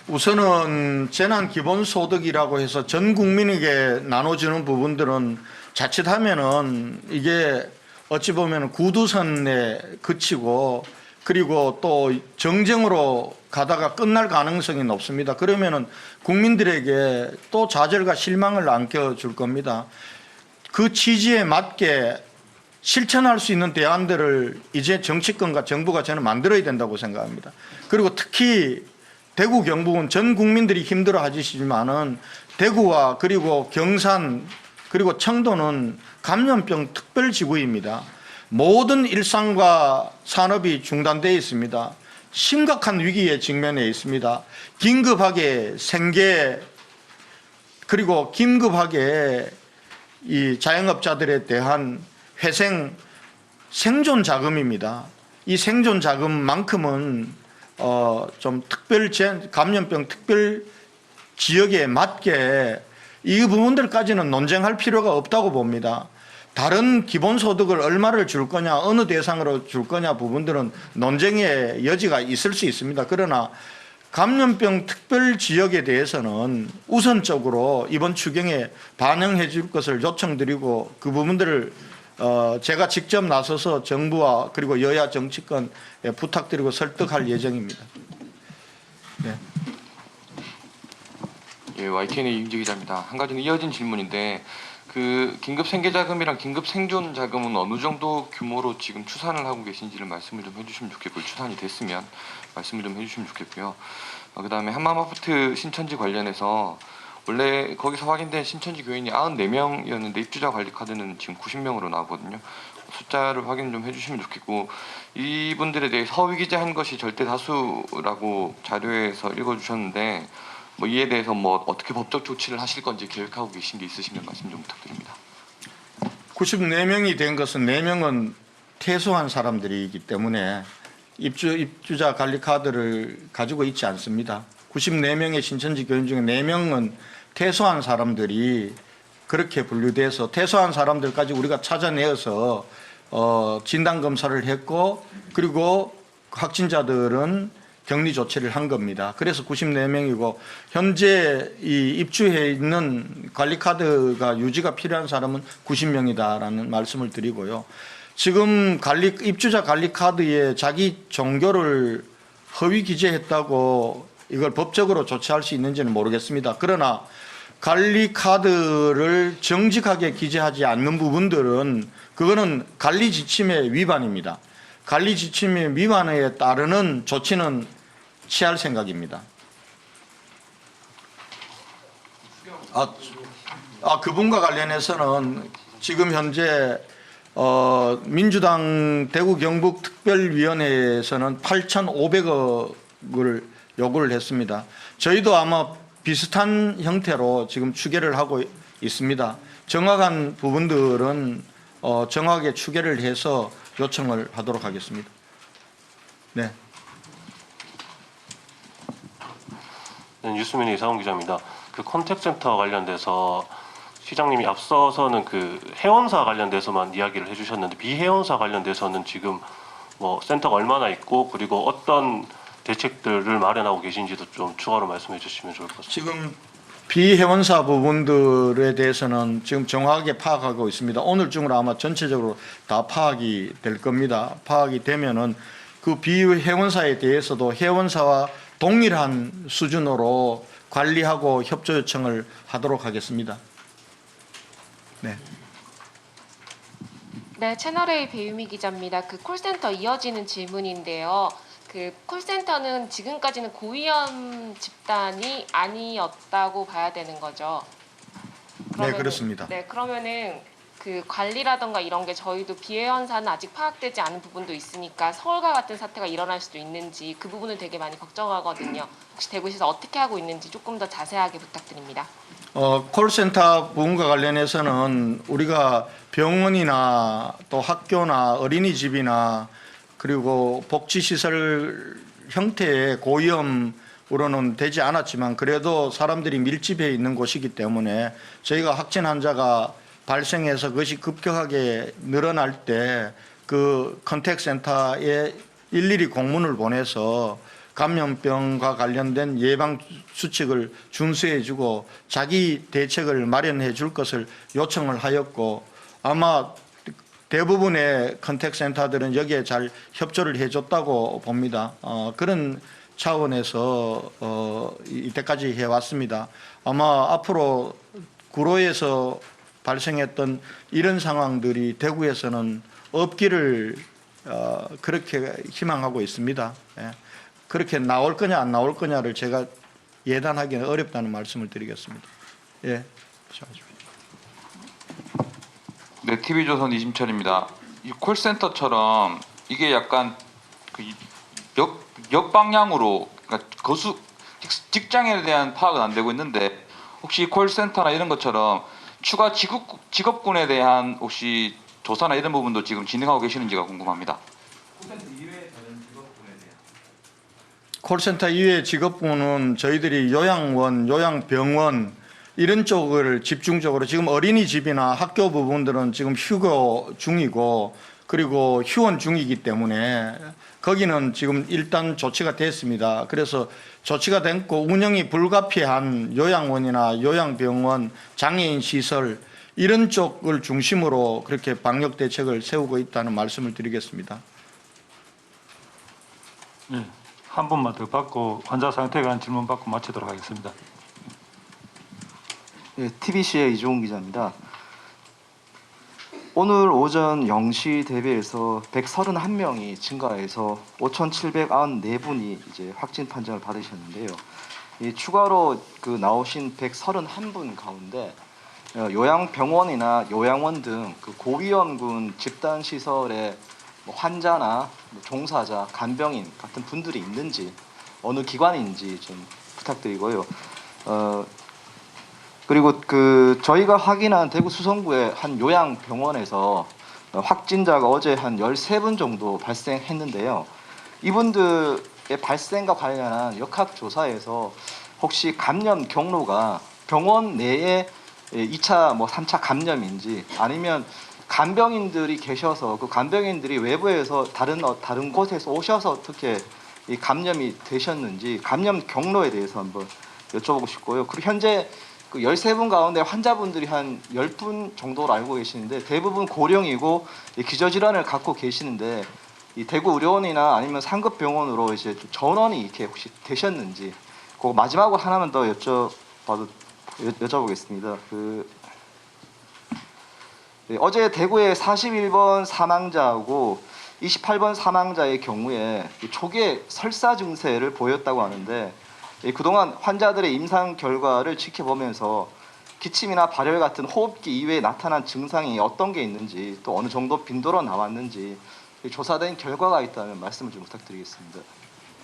A: 우선은 재난 기본소득이라고 해서 전 국민에게 나눠주는 부분들은 자칫하면은 이게 어찌 보면 구두선에 그치고 그리고 또 정쟁으로 가다가 끝날 가능성이 높습니다. 그러면은 국민들에게 또 좌절과 실망을 안겨줄 겁니다. 그 취지에 맞게 실천할 수 있는 대안들을 이제 정치권과 정부가 저는 만들어야 된다고 생각합니다. 그리고 특히 대구 경북은 전 국민들이 힘들어 하시지만은 대구와 그리고 경산 그리고 청도는 감염병 특별지구입니다. 모든 일상과 산업이 중단되어 있습니다. 심각한 위기에 직면해 있습니다. 긴급하게 생계 그리고 긴급하게 이 자영업자들에 대한 회생 생존 자금입니다. 이 생존 자금만큼은 좀 감염병 특별 지역에 맞게 이 부분들까지는 논쟁할 필요가 없다고 봅니다. 다른 기본소득을 얼마를 줄 거냐, 어느 대상으로 줄 거냐 부분들은 논쟁의 여지가 있을 수 있습니다. 그러나 감염병 특별 지역에 대해서는 우선적으로 이번 추경에 반영해 줄 것을 요청드리고 그 부분들을 제가 직접 나서서 정부와 그리고 여야 정치권에 부탁드리고 설득할 예정입니다. 네.
J: 예, YTN의 이윤재 기자입니다. 한 가지는 이어진 질문인데 그 긴급 생계자금이랑 긴급 생존 자금은 어느 정도 규모로 지금 추산을 하고 계신지를 말씀을 좀 해주시면 좋겠고요. 추산이 됐으면 말씀을 좀 해주시면 좋겠고요. 그다음에 한마마아파트 신천지 관련해서 원래 거기서 확인된 신천지 교인이 94명이었는데 입주자 관리 카드는 지금 90명으로 나오거든요. 숫자를 확인 좀 해주시면 좋겠고 이분들에 대해 허위 기재한 것이 절대 다수라고 자료에서 읽어주셨는데 뭐 이에 대해서 뭐 어떻게 법적 조치를 하실 건지 계획하고 계신 게 있으시면 말씀 좀 부탁드립니다.
A: 94명이 된 것은 4명은 퇴소한 사람들이기 때문에 입주자 관리 카드를 가지고 있지 않습니다. 94명의 신천지 교인 중에 4명은 퇴소한 사람들이 그렇게 분류돼서 퇴소한 사람들까지 우리가 찾아내어서 진단 검사를 했고 그리고 확진자들은 격리 조치를 한 겁니다. 그래서 94명이고 현재 이 입주해 있는 관리 카드가 유지가 필요한 사람은 90명이다라는 말씀을 드리고요. 지금 입주자 관리 카드에 자기 종교를 허위 기재했다고 이걸 법적으로 조치할 수 있는지는 모르겠습니다. 그러나 관리 카드를 정직하게 기재하지 않는 부분들은 그거는 관리 지침의 위반입니다. 관리 지침의 위반에 따르는 조치는 취할 생각입니다. 그분과 관련해서는 지금 현재 민주당 대구 경북 특별위원회에서는 8,500억을 요구를 했습니다. 저희도 아마 비슷한 형태로 지금 추계를 하고 있습니다. 정확한 부분들은 정확하게 추계를 해서 요청을 하도록 하겠습니다. 네.
K: 네, 뉴스미니 이상훈 기자입니다. 그 컨택센터 관련돼서 시장님이 앞서서는 그 회원사 관련돼서만 이야기를 해주셨는데 비회원사 관련돼서는 지금 뭐 센터가 얼마나 있고 그리고 어떤 대책들을 마련하고 계신지도 좀 추가로 말씀해 주시면 좋을 것 같습니다.
A: 지금 비회원사 부분들에 대해서는 지금 정확하게 파악하고 있습니다. 오늘 중으로 아마 전체적으로 다 파악이 될 겁니다. 파악이 되면은 그 비회원사에 대해서도 회원사와 동일한 수준으로 관리하고 협조 요청을 하도록 하겠습니다. 네.
L: 네, 채널A 배유미 기자입니다. 그 콜센터 이어지는 질문인데요. 그 콜센터는 지금까지는 고위험 집단이 아니었다고 봐야 되는 거죠.
A: 네, 그렇습니다.
L: 네, 그러면은 그 관리라던가 이런 게 저희도 비회원사는 아직 파악되지 않은 부분도 있으니까 서울과 같은 사태가 일어날 수도 있는지 그 부분을 되게 많이 걱정하거든요. 혹시 대구시에서 어떻게 하고 있는지 조금 더 자세하게 부탁드립니다.
A: 콜센터 부분과 관련해서는 우리가 병원이나 또 학교나 어린이집이나 그리고 복지시설 형태의 고위험으로는 되지 않았지만 그래도 사람들이 밀집해 있는 곳이기 때문에 저희가 확진 환자가 발생해서 그것이 급격하게 늘어날 때 그 컨택센터에 일일이 공문을 보내서 감염병과 관련된 예방 수칙을 준수해 주고 자기 대책을 마련해 줄 것을 요청을 하였고 아마 대부분의 컨택센터들은 여기에 잘 협조를 해줬다고 봅니다. 그런 차원에서 이때까지 해왔습니다. 아마 앞으로 구로에서 발생했던 이런 상황들이 대구에서는 없기를 그렇게 희망하고 있습니다. 예. 그렇게 나올 거냐 안 나올 거냐를 제가 예단하기는 어렵다는 말씀을 드리겠습니다. 예.
M: 네, TV조선 이심철입니다. 이 콜센터처럼 이게 약간 그 역방향으로 그러니까 직장에 대한 파악은 안 되고 있는데 혹시 콜센터나 이런 것처럼 추가 직업군에 대한 혹시 조사나 이런 부분도 지금 진행하고 계시는지가 궁금합니다.
A: 콜센터 이외의 직업군은 저희들이 요양원, 요양병원 이런 쪽을 집중적으로 지금 어린이집이나 학교 부분들은 지금 휴교 중이고 그리고 휴원 중이기 때문에 거기는 지금 일단 조치가 됐습니다. 그래서 조치가 됐고 운영이 불가피한 요양원이나 요양병원, 장애인 시설 이런 쪽을 중심으로 그렇게 방역 대책을 세우고 있다는 말씀을 드리겠습니다.
C: 네, 한 번만 더 받고 환자 상태에 관한 질문 받고 마치도록 하겠습니다.
N: 네, TBC의 이종훈 기자입니다. 오늘 오전 0시 대비해서 131명이 증가해서 5,794분이 이제 확진 판정을 받으셨는데요. 이 추가로 그 나오신 131분 가운데 요양병원이나 요양원 등 그 고위험군 집단 시설에 뭐 환자나 뭐 종사자, 간병인 같은 분들이 있는지 어느 기관인지 좀 부탁드리고요. 그리고 그 저희가 확인한 대구 수성구의 한 요양병원에서 확진자가 어제 한 13분 정도 발생했는데요. 이분들의 발생과 관련한 역학조사에서 혹시 감염 경로가 병원 내에 2차 뭐 3차 감염인지 아니면 간병인들이 계셔서 그 간병인들이 외부에서 다른 곳에서 오셔서 어떻게 이 감염이 되셨는지 감염 경로에 대해서 한번 여쭤보고 싶고요. 그리고 현재 그 13분 가운데 환자분들이 한 10분 정도로 알고 계시는데 대부분 고령이고 기저질환을 갖고 계시는데 이 대구 의료원이나 아니면 상급 병원으로 이제 전원이 이렇게 혹시 되셨는지 그거 마지막으로 하나만 더 여쭤보겠습니다. 어제 대구의 41번 사망자하고 28번 사망자의 경우에 초기에 설사 증세를 보였다고 하는데 그동안 환자들의 임상 결과를 지켜보면서 기침이나 발열 같은 호흡기 이외에 나타난 증상이 어떤 게 있는지 또 어느 정도 빈도로 나왔는지 조사된 결과가 있다면 말씀을 좀 부탁드리겠습니다.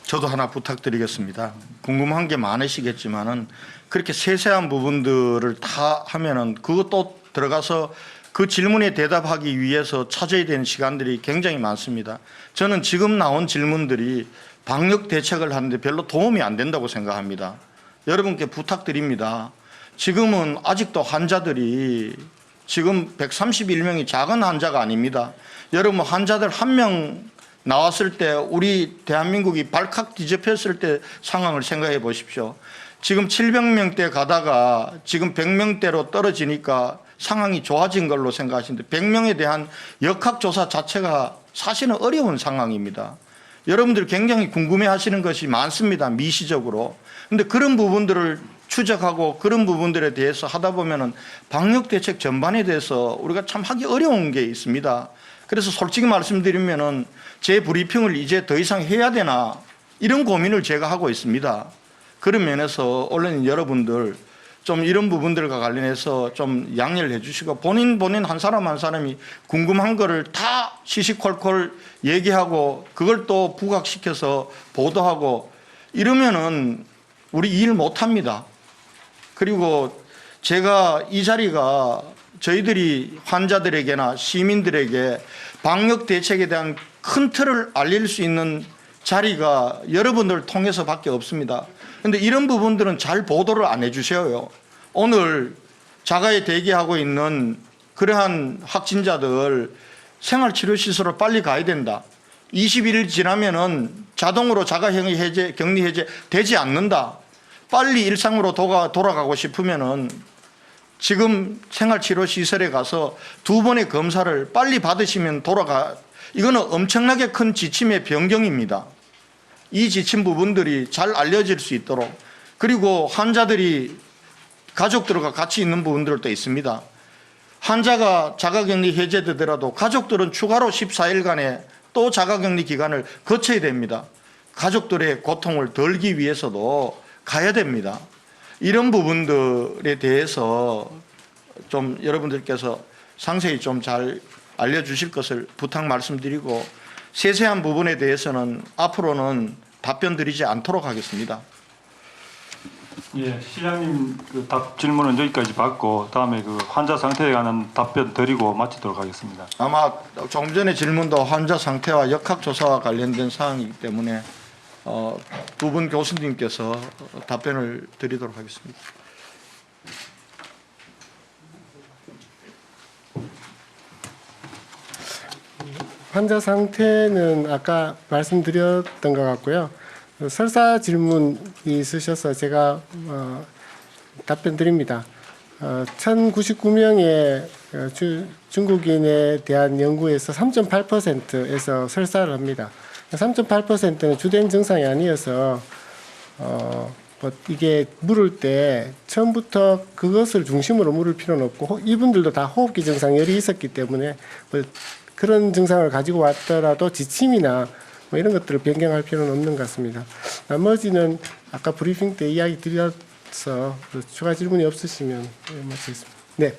A: 저도 하나 부탁드리겠습니다. 궁금한 게 많으시겠지만은 그렇게 세세한 부분들을 다 하면은 그것도 들어가서 그 질문에 대답하기 위해서 찾아야 되는 시간들이 굉장히 많습니다. 저는 지금 나온 질문들이 방역 대책을 하는데 별로 도움이 안 된다고 생각합니다. 여러분께 부탁드립니다. 지금은 아직도 환자들이 지금 131명이 작은 환자가 아닙니다. 여러분 환자들 한 명 나왔을 때 우리 대한민국이 발칵 뒤집혔을 때 상황을 생각해 보십시오. 지금 700명대 가다가 지금 100명대로 떨어지니까 상황이 좋아진 걸로 생각하시는데 100명에 대한 역학조사 자체가 사실은 어려운 상황입니다. 여러분들 굉장히 궁금해하시는 것이 많습니다. 미시적으로. 그런데 그런 부분들을 추적하고 그런 부분들에 대해서 하다 보면은 방역대책 전반에 대해서 우리가 참 하기 어려운 게 있습니다. 그래서 솔직히 말씀드리면은 제 브리핑을 이제 더 이상 해야 되나 이런 고민을 제가 하고 있습니다. 그런 면에서 언론인 여러분들 좀 이런 부분들과 관련해서 좀 양해를 해주시고 본인 한 사람 한 사람이 궁금한 거를 다 시시콜콜 얘기하고 그걸 또 부각시켜서 보도하고 이러면은 우리 일 못합니다. 그리고 제가 이 자리가 저희들이 환자들에게나 시민들에게 방역 대책에 대한 큰 틀을 알릴 수 있는 자리가 여러분들을 통해서밖에 없습니다. 그런데 이런 부분들은 잘 보도를 안 해주셔요. 오늘 자가에 대기하고 있는 그러한 확진자들 생활치료시설을 빨리 가야 된다. 21일 지나면은 자동으로 자가격리 해제 되지 않는다. 빨리 일상으로 돌아가고 싶으면은 지금 생활치료시설에 가서 2번의 검사를 빨리 받으시면 이거는 엄청나게 큰 지침의 변경입니다. 이 지침 부분들이 잘 알려질 수 있도록 그리고 환자들이 가족들과 같이 있는 부분들도 있습니다. 환자가 자가격리 해제되더라도 가족들은 추가로 14일간의 또 자가격리 기간을 거쳐야 됩니다. 가족들의 고통을 덜기 위해서도 가야 됩니다. 이런 부분들에 대해서 좀 여러분들께서 상세히 좀 잘 알려주실 것을 부탁 말씀드리고 세세한 부분에 대해서는 앞으로는 답변 드리지 않도록 하겠습니다.
C: 예, 시장님 그 답 질문은 여기까지 받고 다음에 그 환자 상태에 관한 답변 드리고 마치도록 하겠습니다.
A: 아마 조금 전에 질문도 환자 상태와 역학조사와 관련된 사항이기 때문에 두 분 교수님께서 답변을 드리도록 하겠습니다.
B: 환자 상태는 아까 말씀드렸던 것 같고요. 설사 질문이 있으셔서 제가 답변 드립니다. 1099명의 중국인에 대한 연구에서 3.8%에서 설사를 합니다. 3.8%는 주된 증상이 아니어서 이게 물을 때 처음부터 그것을 중심으로 물을 필요는 없고 이분들도 다 호흡기 증상 열이 있었기 때문에 그런 증상을 가지고 왔더라도 지침이나 이런 것들을 변경할 필요는 없는 것 같습니다. 나머지는 아까 브리핑 때 이야기 드려서 추가 질문이 없으시면 마치겠습니다. 네,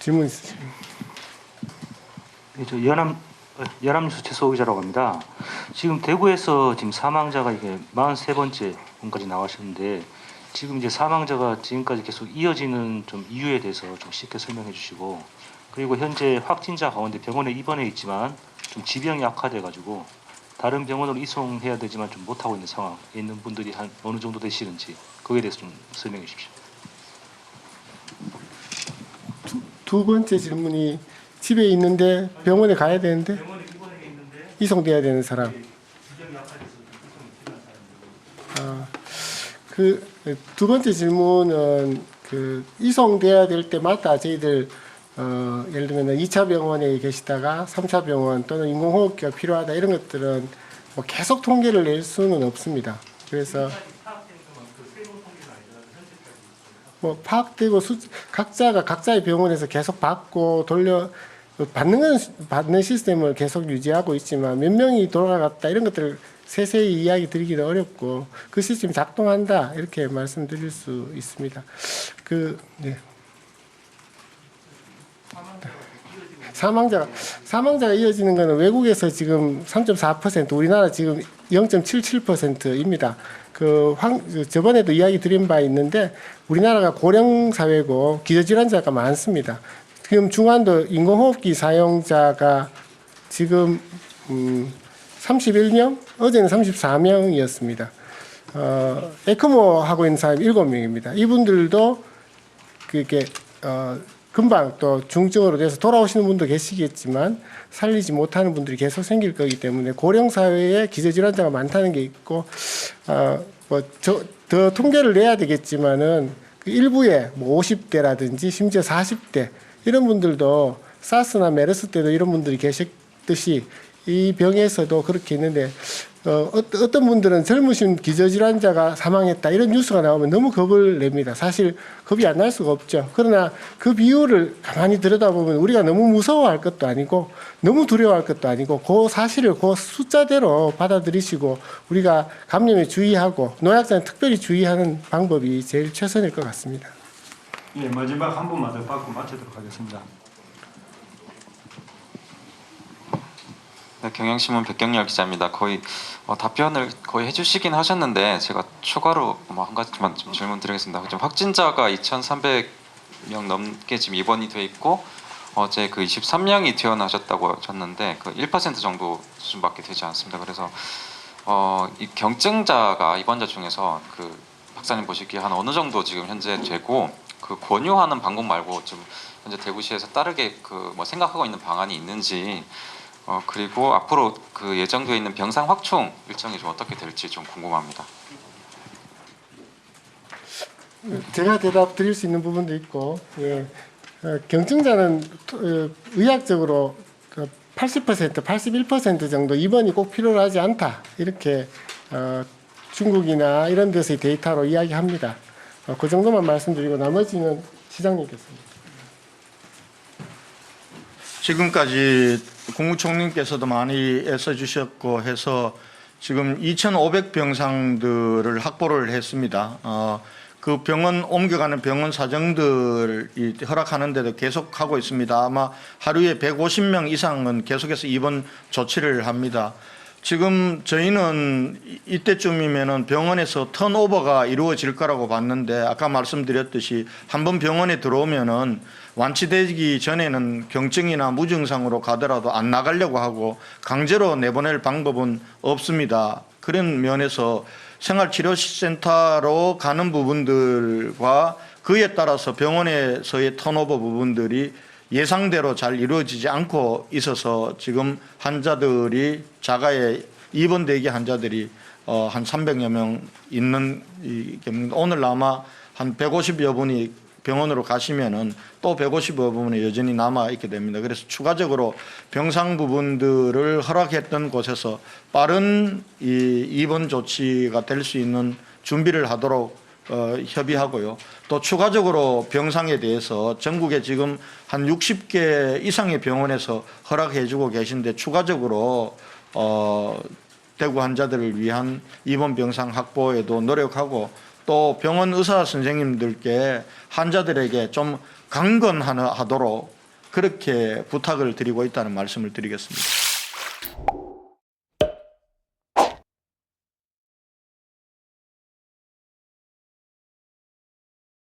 B: 질문 있으시면.
O: 네, 저 연합뉴스 최소호 기자라고 합니다. 지금 대구에서 지금 사망자가 이게 43번째 분까지 나왔는데 지금 이제 사망자가 지금까지 계속 이어지는 좀 이유에 대해서 좀 쉽게 설명해 주시고 그리고 현재 확진자 가운데 병원에 입원해 있지만 좀 지병이 악화돼 가지고 다른 병원으로 이송해야 되지만 좀 못하고 있는 상황에 있는 분들이 한 어느 정도 되시는지 그거에 대해서 좀 설명해 주십시오.
B: 두 번째 질문이 집에 있는데 병원에 가야 되는데 이송돼야 되는 사람. 그 두 번째 질문은 그 이송돼야 될 때마다 저희들 예를 들면 2차 병원에 계시다가 3차 병원 또는 인공호흡기가 필요하다 이런 것들은 뭐 계속 통계를 낼 수는 없습니다. 그래서 뭐 파악되고 각자가 각자의 병원에서 계속 받고 받는 시스템을 계속 유지하고 있지만 몇 명이 돌아갔다 이런 것들을 세세히 이야기 드리기도 어렵고 그 시스템이 작동한다 이렇게 말씀드릴 수 있습니다. 네. 사망자가 이어지는 것은 외국에서 지금 3.4%, 우리나라 지금 0.77%입니다. 저번에도 이야기 드린 바 있는데 우리나라가 고령 사회고 기저질환자가 많습니다. 지금 중환도 인공호흡기 사용자가 지금 31명, 어제는 34명이었습니다. 에크모 하고 있는 사람이 7명입니다. 이분들도 그게 금방 또 중증으로 돼서 돌아오시는 분도 계시겠지만 살리지 못하는 분들이 계속 생길 거기 때문에 고령 사회에 기저질환자가 많다는 게 있고 더 통계를 내야 되겠지만은 그 일부에 뭐 50대라든지 심지어 40대 이런 분들도 사스나 메르스 때도 이런 분들이 계셨듯이 이 병에서도 그렇게 있는데 어떤 분들은 젊으신 기저질환자가 사망했다 이런 뉴스가 나오면 너무 겁을 냅니다. 사실 겁이 안 날 수가 없죠. 그러나 그 비율을 가만히 들여다보면 우리가 너무 무서워할 것도 아니고 너무 두려워할 것도 아니고 그 사실을 그 숫자대로 받아들이시고 우리가 감염에 주의하고 노약자는 특별히 주의하는 방법이 제일 최선일 것 같습니다.
C: 예, 마지막 한 분만 더 받고 마치도록 하겠습니다.
P: 네, 경향신문 백경렬 기자입니다. 거의 답변을 거의 해주시긴 하셨는데 제가 추가로 한 가지만 좀 질문드리겠습니다. 지금 확진자가 2,300명 넘게 지금 입원이 돼 있고 어제 그 23명이 퇴원하셨다고 하셨는데 그 1% 정도 수준밖에 되지 않습니다. 그래서 이 경증자가 입원자 중에서 그 박사님 보시기에 한 어느 정도 지금 현재 되고 그 권유하는 방법 말고 좀 현재 대구시에서 따르게 그 뭐 생각하고 있는 방안이 있는지. 그리고 앞으로 그 예정되어 있는 병상 확충 일정이 좀 어떻게 될지 좀 궁금합니다.
B: 제가 대답 드릴 수 있는 부분도 있고, 예. 경증자는 의학적으로 80%, 81% 정도 입원이 꼭 필요하지 않다 이렇게 중국이나 이런 데서의 데이터로 이야기합니다. 그 정도만 말씀드리고 나머지는 시장님께서.
A: 지금까지 국무총리께서도 많이 애써주셨고 해서 지금 2,500병상들을 확보를 했습니다. 그 병원 옮겨가는 병원 사정들이 허락하는데도 계속 하고 있습니다. 아마 하루에 150명 이상은 계속해서 입원 조치를 합니다. 지금 저희는 이때쯤이면은 병원에서 턴오버가 이루어질 거라고 봤는데 아까 말씀드렸듯이 한번 병원에 들어오면은 완치되기 전에는 경증이나 무증상으로 가더라도 안 나가려고 하고 강제로 내보낼 방법은 없습니다. 그런 면에서 생활치료센터로 가는 부분들과 그에 따라서 병원에서의 턴오버 부분들이 예상대로 잘 이루어지지 않고 있어서 지금 환자들이 자가에 입원 대기 환자들이 한 300여 명 있는 오늘 아마 한 150여 분이 병원으로 가시면은 또 150여 분이 여전히 남아 있게 됩니다. 그래서 추가적으로 병상 부분들을 허락했던 곳에서 빠른 입원 조치가 될 수 있는 준비를 하도록 협의하고요. 또 추가적으로 병상에 대해서 전국에 지금 한 60개 이상의 병원에서 허락해주고 계신데 추가적으로 대구 환자들을 위한 입원 병상 확보에도 노력하고 또 병원 의사 선생님들께 환자들에게 좀 강건하도록 그렇게 부탁을 드리고 있다는 말씀을 드리겠습니다.